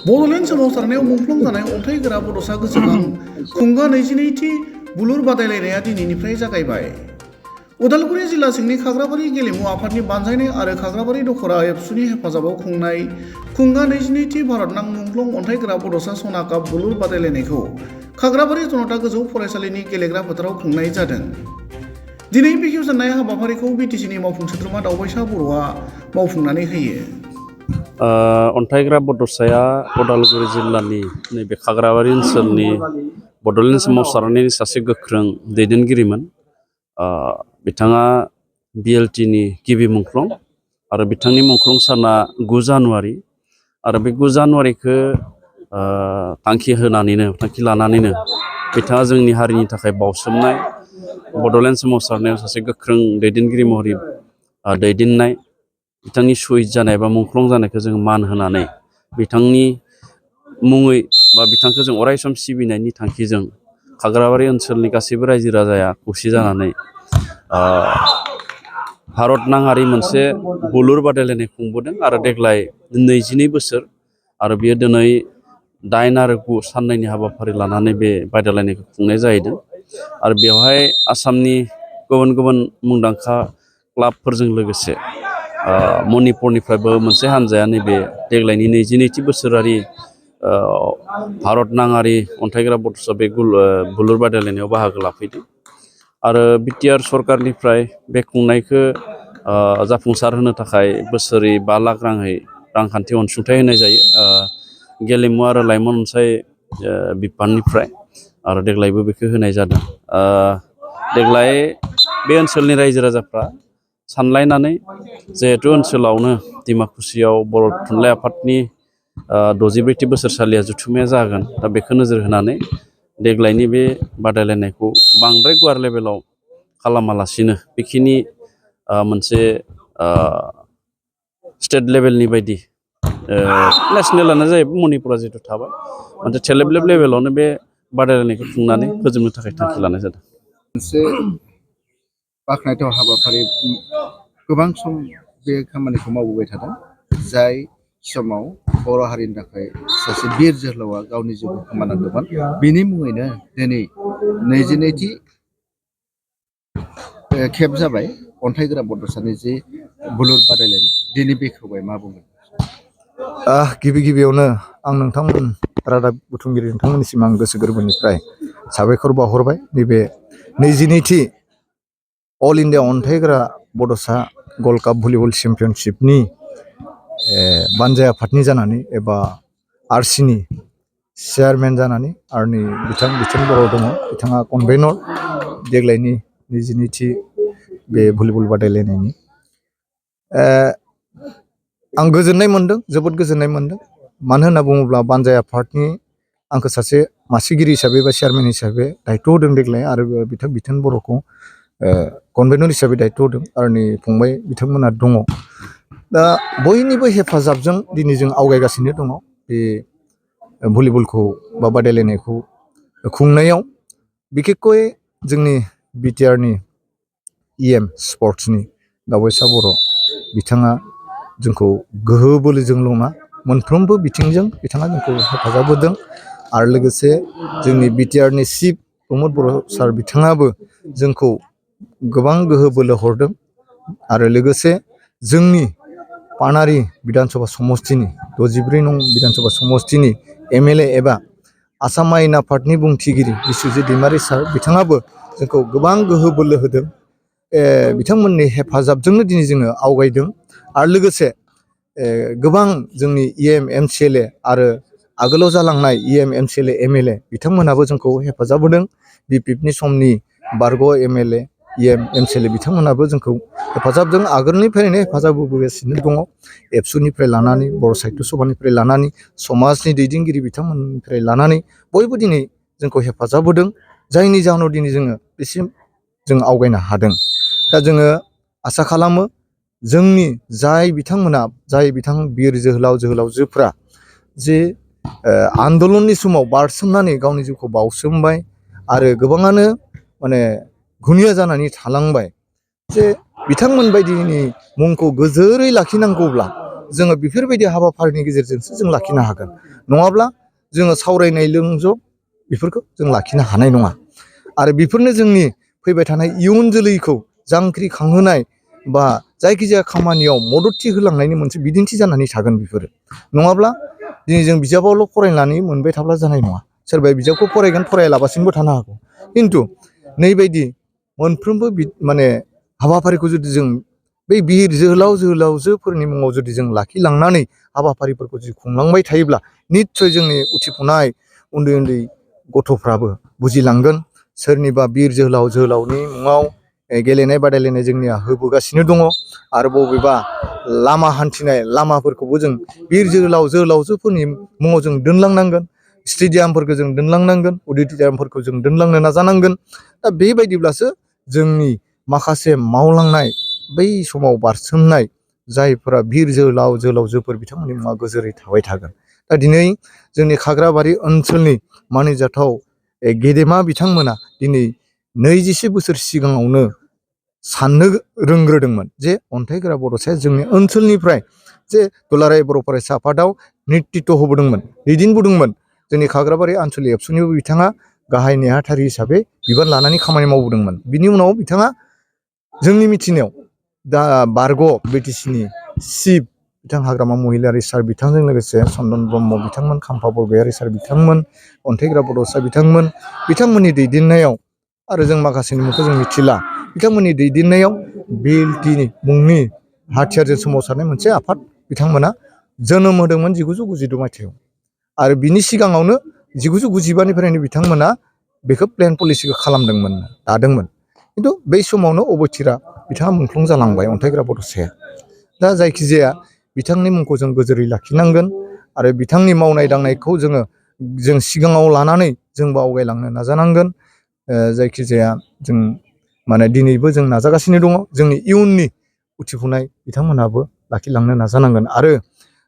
बड'लेण्ड सोमावसारनायाव मुंख्लं जानाय अन्थाइगोरा बड'सा गोसोखां खुंगा 22थि बुलुर बादायलायनाया दिनैनिफ्राय जागायबाय। उदालगुरि जिल्ला सिंनि खाग्राबारि गेलेमु आफादनि बानजायनाय आरो खाग्राबारि दखरा एबसुनि हेफाजाबाव खुंनाय खुंगा 22थि भारतनां मुंख्लं अन्थाइगोरा बड'सा सना काप बुलुर बादायलायनायखौ खाग्राबारि जनता गोजौ फरायसालिनि गेलेग्रा फोथाराव खुंनाय जादों। दिनै बेखेवजेननाय हाबाफारिखौ बिटिसिनि मावफुं सोद्रोमा दावबायसा बर'आ मावफुंनानै होयो। अन्थाइग्रा बड'साया उदालगुरि जिल्लानि नैबे खाग्राबारि ओनसोलनि बड'लेण्ड सोमावसारनायनि सासे गोख्रों दैदेनगिरिमोन। बिथाङा बिएलटिनि गिबि मुंख्लं आरो बिथांनि मुंख्लं साना 9 जानुवारि आरो बे 9 जानुवारिखौ थांखि लानानैनो बिथाङा जोंनि हारिनि थाखाय बावसोमनाय बड'लेण्ड सोमावसारनायाव सासे गोख्रों दैदेनगिरि महरै दैदेननाय बिथांनि शहीद जानाय बा मुंख्लं जानायखौ जों मान होनानै बिथांनि मुङै बा बिथांखौ जों अरायसम सिबिनायनि थांखिजों खाग्राबारि ओनसोलनि गासैबो रायजो राजाया खौसे जानानै भारत नाङारि मोनसे बुलुर बादायलायनाय खुंबोदों आरो देग्लाय 22 बोसोर आरो बियो दिनै 8 आरो 9 साननैनि हाबाफारि लानानै बे बादायलायनायखौ खुंनाय जाहैदों आरो बेवहाय आसामनि गुबुन गुबुन मुंदांखा क्लाबफोरजों लोगोसे मणिपुरनिफ्रायबो मोनसे हान्जाया नैबे देग्लायनि 22थि बोसोरारि भारत नाङारि अन्थाइग्रा बड'सा बे बुलुर बादायलायनायाव बाहागो लाफैदों आरो बिटिआर सरकारनिफ्राय बे खुंनायखौ जाफुंसार होनो थाखाय बोसोरै 5 लाख राङै रांखान्थि अनसुंथाइ होनाय जायो गेलेमु आरो लाइमोन अनसाय बिफाननिफ्राय आरो देग्लायबो बेखौ होनाय जादों। देग्लाय बे ओनसोलनि रायजो राजाफ्रा सानलायनानै जिहेतु ओनसोलावनो डिमाकुसियाव बर' थुनलाइ आफादनि 64थि बोसोरसालिया जथुम्माया जागोन दा बेखौ नोजोर होनानै देग्लायनि बे बादायलायनायखौ बांद्राय गुवार लेभेलाव खालामालासिनो बेखिनि मोनसे स्टेट लेभेलनि बायदि नेसनेलानो जाहैबाय मणिपुरा जिहेतु थाबाय मोनसे स्टेट लेभेलावनो बे बादायलायनायखौ खुंनानै फोजोबनो थाखाय थांखि लानाय जादों। मोनसे बाख्नायथाव हाबाफारि गोबां सम बे खामानिखौ मावबोबाय थादों जाय समाव बर' हारिनि थाखाय सासे बिर जोहोलावा गावनि जिउखौ खोमानांदोंमोन बिनि मुङैनो दिनै 22थि खेब जाबाय अन्थाइगोरा बड'सानि जे बुलुर बादायलायनाय दिनै बेखेवबाय मा बुंगोन? गिबियावनो आं नोंथांमोन रादाब बुथुमगिरि नोंथांमोननिसिम आं गोसो गोरबोनिफ्राय साबायखर बावहरबाय नैबे 22थि अल इन्डिया अन्थाइग्रा बड'सा गल्ड काप भलिबल चेम्पियनशिपनि बानजाय आफादनि जानानै एबा आरसिनि चेयारमेन जानानै आरो नै बिथां बर' दङ बिथाङा कनभेनर देग्लायनि 22थि बे भलिबल बादायलायनायनि आं गोजोननाय मोन्दों जोबोद गोजोननाय मोन्दों मानो होनना बुङोब्ला बानजाय आफादनि आंखौ सासे मासिगिरि हिसाबै बा चेयारमेन हिसाबै दायथ' होदों देग्लाय आरो बिथां बर'खौ कनभेनर हिसाबै दायथ' होदों आरो नै फंबाय बिथांमोना दङ दा बयनिबो हेफाजाबजों दिनै जों आवगायगासिनो दङ बे भलिबलखौ बा बादायलायनायखौ खुंनायाव बिखेखय जोंनि बिटिआरनि इएम स्पर्ट्सनि दावबायसा बर' बिथाङा जोंखौ गोहो बोलोजोंल' नङा मोनफ्रोमबो बिथिंजों बिथाङा जोंखौ हेफाजाब होदों आरो लोगोसे जोंनि बिटिआरनि चिफ प्रमद बर' सार बिथाङाबो जोंखौ गोबां गोहो बोलो हरदों आरो लोगोसे जोंनि पानारि बिधान सभा समस्तिनि 64 नं बिधान सभा समस्तिनि एमएलए एबा आसाम आयेन आफादनि बुंथिगिरि बिस्वजित दैमारि सार बिथाङाबो जोंखौ गोबां गोहो बोलो होदों बिथांमोननि हेफाजाबजोंनो दिनै जोङो आवगायदों आरो लोगोसे गोबां जोंनि इएम एमसिएलए आरो आगोलाव जालांनाय इएम एमसिएलए एमएलए बिथांमोनाबो जोंखौ हेफाजाब होदों बिपिएफनि समनि बारग' एमएलए इएम एमसिएलए बिथांमोनाबो जोंखौ हेफाजाबजों आगोलनिफ्रायनो हेफाजाब होबोगासिनो दङ एबसुनिफ्राय लानानै बर' साहित्य सभानिफ्राय लानानै समाजनि दैदेनगिरि बिथांमोननिफ्राय लानानै बयबो दिनै जोंखौ हेफाजाब होदों जायनि जाहोनाव दिनै जोङो बेसिम जों आवगायनो हादों दा जोङो आसा खालामो जोंनि जाय बिथां बिर जोहोलावजोफ्रा जे आन्दलननि समाव बारसोमनानै गावनि जिउखौ बावसोमबाय आरो गोबाङानो माने घुनिया जानानै थालांबाय जे बिथांमोन बायदिनि मुंखौ गोजोरै लाखिनांगौब्ला जोङो बेफोरबायदि हाबाफारिनि गेजेरजोंसो जों लाखिनो हागोन नङाब्ला जोङो सावरायनाय लोंजब बेफोरखौ जों लाखिनो हानाय नङा आरो बेफोरनो जोंनि फैबाय थानाय इयुन जोलैखौ जांख्रिखांहोनाय बा जायखिजाया खामानियाव मददथि होलांनायनि मोनसे बिदिन्थि जानानै थागोन बेफोरो नङाब्ला दिनै जों बिजाबावल' फरायनानै मोनबाय थाब्ला जानाय नङा सोरबाया बिजाबखौ फरायगोन फरायालाबासिनोबो थानो हागौ खिन्थु नैबायदि मोनफ्रोमबो माने हाबाफारिखौ जुदि जों बै बिर जोहोलावजोफोरनि मुङाव जुदि जों लाखिलांनानै हाबाफारिफोरखौ जुदि खुंलांबाय थायोब्ला निस्सय जोंनि उथिफुनाय उन्दै उन्दै गथ'फ्राबो बुजिलांगोन सोरनिबा बिर जोहोलावनि मुङाव गेलेनाय बादायलायनाय जोंनिया होबोगासिनो दङ आरो बबेबा लामा हान्थिनाय लामाफोरखौबो जों बिर जोहोलावजोफोरनि मुङाव जों दोनलांनांगोन स्टेडियामफोरखौ जों दोनलांनांगोन अडिट'रियामफोरखौ जों दोनलांनो नाजानांगोन दा बेबायदिब्लासो जोंनि माखासे मावलांनाय बै समाव बारसोमनाय जायफोरा बिर जोहोलावजोफोर बिथांमोननि मुङा गोजोरै थाबाय थागोन दा दिनै जोंनि खाग्राबारि ओनसोलनि मानिजाथाव गेदेमा बिथांमोना दिनै 20 बोसोर सिगाङावनो साननो रोंग्रोदोंमोन जे अन्थाइगोरा बड'साया जोंनि ओनसोलनिफ्राय जे दुलाराय बर' फरायसा आफादाव नेतृत्व होबोदोंमोन दैदेनबोदोंमोन जोंनि खाग्राबारि आनसलिक एबसुनिबो बिथाङा गाहाय नेहाथारि हिसाबै बिबान लानानै खामानि मावबोदोंमोन बिनि उनाव बिथाङा जोंनि मिथिनायाव दा बारग' बिटिसिनि चिफ बिथां हाग्रामा महिलारि सार बिथांजों लोगोसे चन्दन ब्रह्म बिथांमोन खाम्फा बरगयारि सार बिथांमोन अन्थाइग्रा बड'सा बिथांमोननि दैदेननायाव आरो जों माखासेनि मुंखौ जों मिथिला बिथांमोननि दैदेननायाव बिएलटि मुंनि हाथियारजों सोमावसारनाय मोनसे आफाद बिथांमोना जोनोम होदोंमोन 1992 मायथाइयाव आरो बिनि सिगाङावनो 1995निफ्रायनो बिथांमोना बेखौ प्लेन पलिसिखौ खालामदोंमोन दादोंमोन खिन्थु बै समावनो अबथिरा बिथाङा मुंख्लं जालांबाय अन्थाइग्रा बड'साया दा जायखिजाया बिथांनि मुंखौ जों गोजोरै लाखिनांगोन आरो बिथांनि मावनाय दांनायखौ जों सिगाङाव लानानै जोंबो आवगायलांनो नाजानांगोन जायखिजाया जों माने दिनैबो जों नाजागासिनो दङ जोंनि इयुननि उथिफुनाय बिथांमोनहाबो लाखिलांनो नाजानांगोन आरो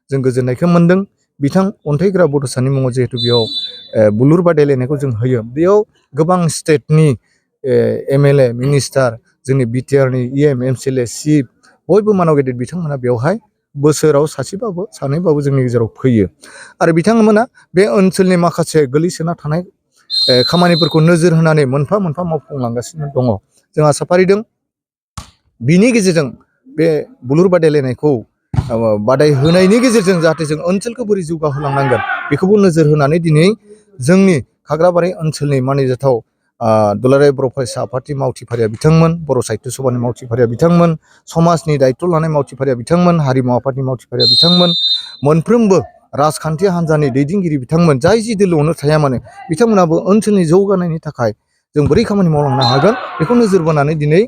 जों गोजोननायखौ मोनदों बिथां अन्थाइग्रा बड'सानि मुङाव जिहेतु बेयाव बुलुर बादायलायनायखौ जों होयो बेयाव गोबां स्टेटनि एमएलए मिनिस्टार जोंनि बिटिआरनि इएम एमसिएलए चिफ बयबो मानाव गेदेर बिथांमोना बेवहाय बोसोराव सासेबाबो सानैबाबो जोंनि गेजेराव फैयो आरो बिथांमोना बे ओनसोलनि माखासे गोलैसोना थानाय खामानिफोरखौ नोजोर होनानै मोनफा मोनफा मावफुंलांगासिनो दङ जों आसा फारिदों बिनि गेजेरजों बे बुलुर बादायलायनायखौ बादाय होनायनि गेजेरजों जाहाथे जों ओनसोलखौ बोरै जौगाहोलांनांगोन बेखौबो नोजोर होनानै दिनै जोंनि खाग्राबारि ओनसोलनि मानिजाथाव दुलाराय बर' फरायसा आफादनि मावथिफारिया बिथांमोन बर' साहित्य सभानि मावथिफारिया बिथांमोन समाजनि दायित्व लानाय मावथिफारिया बिथांमोन हारिमु आफादनि मावथिफारिया बिथांमोन मोनफ्रोमबो राजखान्थि हान्जानि दैदेनगिरि बिथांमोन जाय जि दोलोआवनो थाया मानो बिथांमोनाबो ओनसोलनि जौगानायनि थाखाय जों बोरै खामानि मावलांनो हागोन बेखौ नोजोर बोनानै दिनै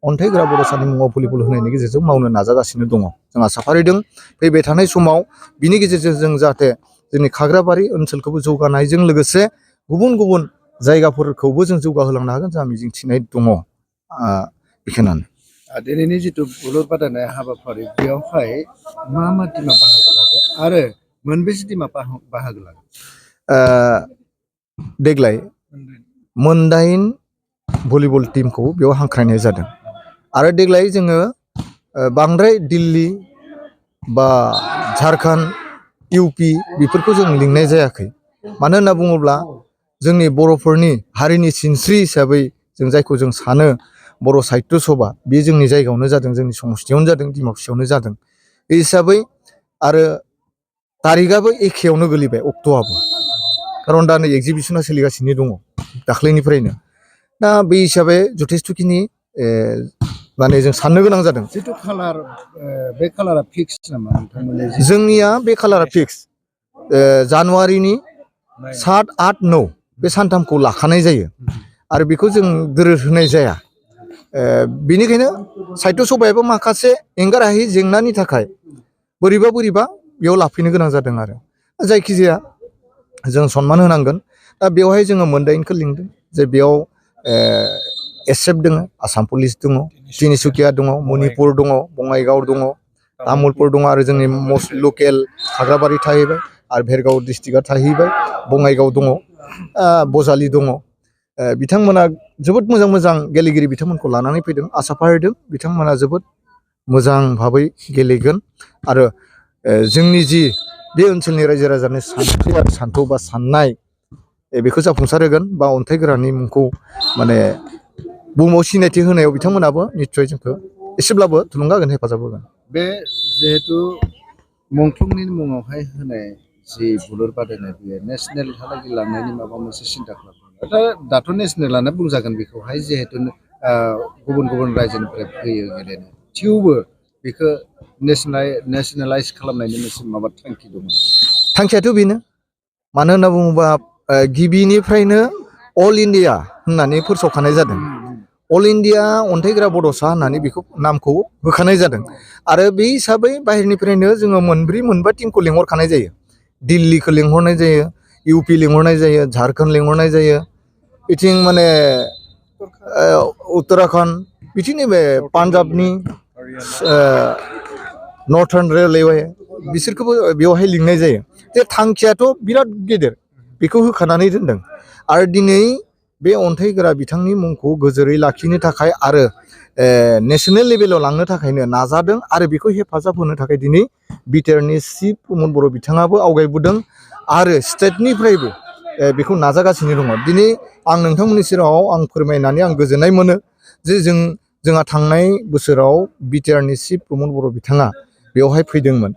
अन्थाइग्रा बड'सानि मुङाव भलिबल होनायनि गेजेरजों मावनो नाजागासिनो दङ जों आसा फारिदों फैबाय थानाय समाव बिनि गेजेरजों जों जाहाथे जोंनि खाग्राबारि ओनसोलखौबो जौगानायजों लोगोसे गुबुन गुबुन जायगाफोरखौबो जों जौगाहोलांनो हागोन जोंहा मिजिंथिनाय दङ बेखिनियानो दिनैनि जिथु बुलुर बादायनाय हाबाफारि बेयावहाय मा टिमा बाहागो लादों आरो मोनबेसे टिमा बाहागो लादों देग्लाय मोनदाइन भलिबल टिमखौ बेयाव हांख्रायनाय जादों आरो देग्लाय जोङो बांद्राय दिल्ली बा झारखन्ड इउपि बेफोरखौ जों लिंनाय जायाखै मानो होनना बुङोब्ला जोंनि बर'फोरनि हारिनि सिनस्रि हिसाबै जों जायखौ जों सानो बर' साहित्य सभा बे जोंनि जायगायावनो जादों जोंनि समस्थियावनो जादों डिमाकुसियावनो जादों बे हिसाबै आरो तारिखआबो एखेयावनो गोलैबाय अक्ट'आबो खारन दा नै एक्जिबिसना सोलिगासिनो दङ दाख्लैनिफ्रायनो दा बे हिसाबै जथेस्थ'खिनि माने जों साननो गोनां जादों जिथु खालार बे खालारा फिक्स नामा नोंथांमोननि जोंनिया बे खालारा फिक्स जानुवारिनि 7, 8, 9 बे सानथामखौ लाखानाय जायो आरो बेखौ जों दोरोद होनाय जाया बेनिखायनो साहित्य सभायाबो माखासे एंगारहायै जेंनानि थाखाय बोरैबा बेयाव लाफैनो गोनां जादों आरो जायखिजाया जों सनमान होनांगोन दा बेवहाय जोङो मोनदाइनखौ लिंदों जे बेयाव एसएफ दङ आसाम पुलिस दङ तिनिसुकिया दङ मणिपुर दङ बङाइगाव दङ तामुलपुर दङ आरो जोंनि मस्ट लकेल खाग्राबारि थाहैबाय आरो भेरगाव डिस्ट्रिक्टआ थाहैबाय बङाइगाव दङ बजालि दङ बिथांमोना जोबोद मोजां गेलेगिरि बिथांमोनखौ लानानै फैदों आसा फारिदों बिथांमोना जोबोद मोजां भाबै गेलेगोन आरो जोंनि जि बे ओनसोलनि रायजो राजानि सानथि आरो सान्थौ बा साननाय बेखौ जाफुंसार होगोन बा अन्थाइ गोरानि मुंखौ माने बुहुमाव सिनायथि होनायाव बिथांमोनाबो निस्सय जोंखौ एसेब्लाबो थुलुंगा होगोन, हेफाजाब होगोन। बे जिहेतु मुंख्लंनि मुङावहाय होनाय जि बुलुर बादायनाय बेयो नेसनेलहालागै लांनायनि माबा मोनसे सिन्था खालामदों। दाथ' नेसनेलानो बुंजागोन बेखौहाय, जिहेतु गुबुन गुबुन रायजोनिफ्राय फैयो गेलेनो, थेवबो बेखौ नेसनेलाइज खालामनायनि मोनसे माबा थांखि दङ। थांखियाथ' बेनो, मानो होनना बुङोबा गिबिनिफ्रायनो अल इन्डिया होननानै फोसावखानाय जादों। अल इन्डिया अन्थाइगोरा बड'सा होननानै बेखौ नामखौ होखानाय जादों। आरो बे हिसाबै बाहेरनिफ्रायनो जोङो मोनबा टिमखौ लिंहरखानाय जायो। दिल्लीखौ लिंहरनाय जायो, इउपि लिंहरनाय जायो, झारखन्ड लिंहरनाय जायो, बिथिं माने उत्तराखन्ड, बिथिंनि बे पान्जाबनि नर्थार्न रेलवे बिसोरखौबो बेवहाय लिंनाय जायो। जे थांखियाथ' बिराद गेदेर, बेखौ होखानानै दोनदों। आरो दिनै बे अन्थाइगोरा बिथांनि मुंखौ गोजोरै लाखिनो थाखाय आरो नेसनेल लेभेलाव लांनो थाखायनो नाजादों। आरो बेखौ हेफाजाब होनो थाखाय दिनै बिटिआरनि चिफ प्रमद बर' बिथाङाबो आवगायबोदों आरो स्टेटनिफ्रायबो बेखौ नाजागासिनो दङ। दिनै आं नोंथांमोननि सेराव आं फोरमायनानै आं गोजोननाय मोनो जे जोंहा थांनाय बोसोराव बिटिआरनि चिफ प्रमद बर' बिथाङा बेवहाय फैदोंमोन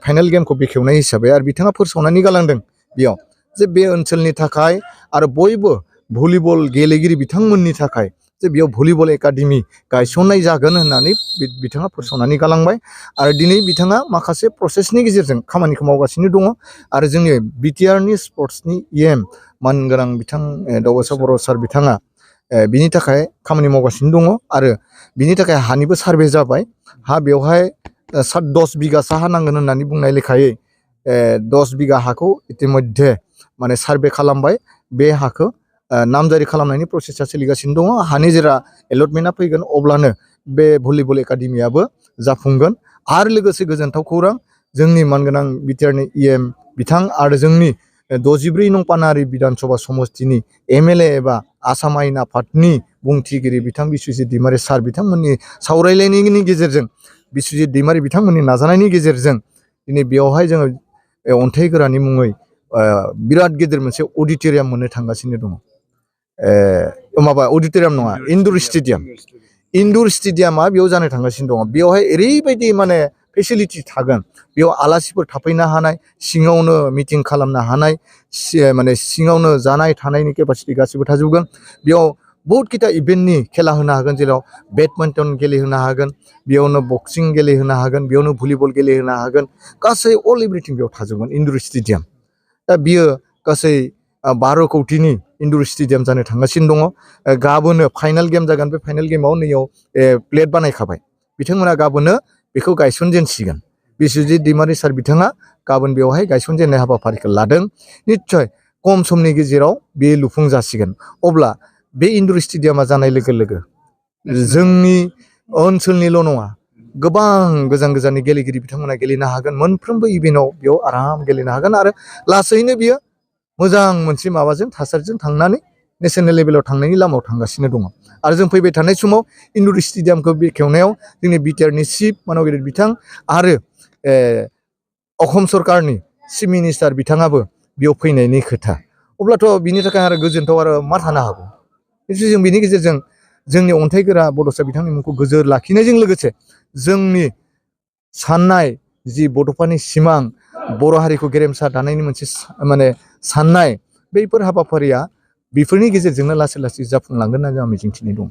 फाइनाल गेमखौ बेखेवनाय हिसाबै। आरो बिथाङा फोसावनानै गालांदों बेयाव जे बे ओनसोलनि थाखाय आरो बयबो भलिबल गेलेगिरि बिथांमोननि थाखाय जे बेयाव भलिबल एकाडेमि गायसननाय जागोन होननानै बिथाङा फोसावनानै गालांबाय। आरो दिनै बिथाङा माखासे प्रसेसनि गेजेरजों खामानिखौ मावगासिनो दङ। आरो जोंनि बिटिआरनि स्पर्ट्सनि EM मानगोनां बिथां दावबासा बर' सार बिथाङा बिनि थाखाय खामानि मावगासिनो दङ। आरो बिनि थाखाय हानिबो सार्भे जाबाय। हा बेवहाय 10 बिगासो हा नांगोन होननानै बुंनाय लेखायै 10 बिगा हाखौ इतिमध्ये माने सार्भे खालामबाय। बे हाखौ नामजारि खालामनायनि प्रसेसा सोलिगासिनो दङ। हानि जेरा एलटमेन्टआ फैगोन अब्लानो बे भलिबल एकाडेमियाबो जाफुंगोन। आरो लोगोसे गोजोनथाव खौरां, जोंनि मानगोनां बिटिआरनि EM बिथां आरो जोंनि 64 नं पानारि बिधान सभा समस्तिनि MLA एबा आसाम आयेन आफादनि बुंथिगिरि बिथां बिस्वजित दैमारि सार बिथांमोननि सावरायलायनायनि गेजेरजों, बिस्वजित दैमारि बिथांमोननि नाजानायनि गेजेरजों दिनै बेवहाय जोङो अन्थाइ गोरानि मुङै बिराद गेदेर मोनसे अडिट'रियाम मोननो थांगासिनो दङ। माबा अडिट'रियाम नङा, इनडोर स्टेडियाम। इनडोर स्टेडियामा बेयाव जानो थांगासिनो दङ। बेवहाय ओरैबायदि माने फेसिलिटि थागोन, बेयाव आलासिफोर थाफैनो हानाय, सिङावनो मिटिं खालामनो हानाय, माने सिङावनो जानाय थानायनि केपासिटि गासिबो थाजोबगोन। बेयाव बहुत खिथा इभेन्टनि खेला होनो हागोन, जेराव बेडमिन्टन गेलेहोनो हागोन, बेयावनो बक्सिं गेलेहोनो हागोन, बेयावनो भलिबल गेलेहोनो हागोन, गासै अल एभ्रिथिं बेयाव थाजोबगोन इनडोर स्टेडियाम। दा बियो गासै 12 कौटिनि इनडोर स्टेडियाम जानो थांगासिनो दङ। गाबोनो फाइनाल गेम जागोन। बे फाइनाल गेमाव नैयाव प्लेट बानायखाबाय। बिथांमोना गाबोनो बेखौ गायसनजेनसिगोन। बिस्वजित दैमारि सार बिथाङा गाबोन बेवहाय गायसनजेननाय हाबाफारिखौ लादों। निस्सय खम समनि गेजेराव बे लुफुं जासिगोन। अब्ला बे इनडोर स्टेडियामा जानाय लोगो लोगो जोंनि ओनसोलनिल' नङा, गोबां गोजान गोजाननि गेलेगिरि बिथांमोना गेलेनो हागोन। मोनफ्रोमबो इभेन्टआव बेयाव आराम गेलेनो हागोन। आरो लासैनो बियो मोजां मोनसे माबाजों थासारिजों थांनानै नेसनेल लेभेलाव थांनायनि लामायाव थांगासिनो दङ। आरो जों फैबाय थानाय समाव इनडोर स्टेडियामखौ बेखेवनायाव जोंनि बिटिआरनि चिफ मानगिरि बिथां आरो असम सरकारनि चिफ मिनिस्टार बिथाङाबो बेयाव फैनायनि खोथा। अब्लाथ' बिनि थाखाय आरो गोजोनथाव आरो मा थानो हागौ। जों बिनि गेजेरजों जोंनि अन्थाइगोरा बड'सा बिथांनि मुंखौ गोजोर लाखिनायजों लोगोसे जोंनि साननाय जि बड'फानि सिमां, बर' हारिखौ गेरेमसा दानायनि मोनसे माने साननाय, बैफोर हाबाफारिया बेफोरनि गेजेरजोंनो लासै लासै जाफुंलांगोन होननानै आं मिजिंथिनाय दं।